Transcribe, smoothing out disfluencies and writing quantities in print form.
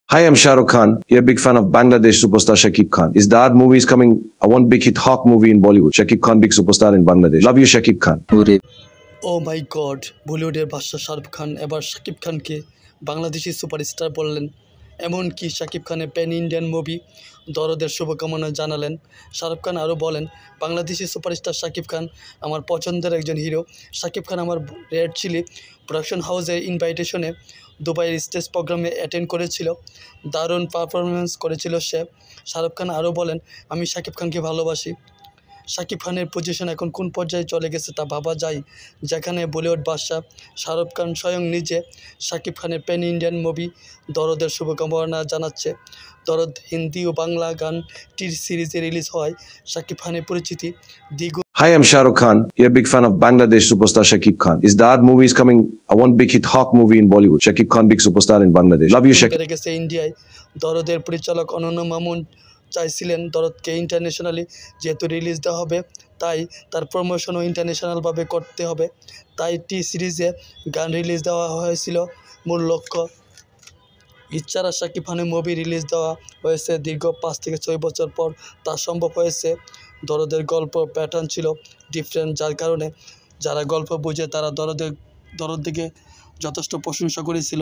Hi, I'm Shah Rukh Khan. You're a big fan of Bangladesh superstar Shakib Khan. Is Daad movie is coming? A one big hit Hawk movie in Bollywood. Shakib Khan, big superstar in Bangladesh. Love you, Shakib Khan. Oh my god, বলিউডের বাদশা শাহরুখ খান এবার শাকিব খানকে Bangladeshi superstar বললেন। এমনকি শাকিব খানের pan Indian movie দরদের শুভকামনা জানালেন। শাহরুখ খান আরও বলেন, বাংলাদেশি সুপারস্টার শাকিব খান আমার পছন্দের একজন হিরো। শাকিব খান আমার রেড চিলি প্রোডাকশন হাউসের ইনভাইটেশনে দুবাইয়ের স্টেজ প্রোগ্রামে অ্যাটেন্ড করেছিল। দারুণ পারফরমেন্স করেছিল সে। শাহরুখ খান আরও বলেন, আমি শাকিব খানকে ভালোবাসি। শাকিব খানের পজিশন এখন কোন পর্যায়ে চলে গেছে তা ভাবা যায়, যেখানে বলিউড বাদশা শাহরুখ খান স্বয়ং নিজে শাকিব খানের প্যান ইন্ডিয়ান মুভি দরদের শুভকামনা জানাচ্ছে। দরদ হিন্দি ও বাংলা গান সিরিজে রিলিজ হওয়ায় শাকিব খানের পরিচিতি দ্বিগুণ। Hi, I'm Shah Rukh Khan. You're a big fan of Bangladesh superstar Shakib Khan. Is Daad movie is coming? A one big hit Hawk movie in Bollywood. Shakib Khan, big superstar in Bangladesh. Love you, Shakib. বেড়ে গেছে ইন্ডিয়ায়। দরদের পরিচালক অনন্য মামুন চাইছিলেন দরদকে internationally যেহেতু release দেওয়া হবে, তাই তার প্রমোশনও ইন্টারন্যাশনালভাবে করতে হবে। তাই সিরিজে গান রিলিজ দেওয়া হয়েছিল মূল লক্ষ্য। ইচ্ছারা শাকিব খানের মুভি রিলিজ দেওয়া হয়েছে দীর্ঘ 5 থেকে 6 বছর পর তা সম্ভব হয়েছে। দরদের গল্প প্যাটার্ন ছিল ডিফারেন্ট, যার কারণে যারা গল্প বুঝে তারা দরদ দিকে যথেষ্ট প্রশংসা করেছিল।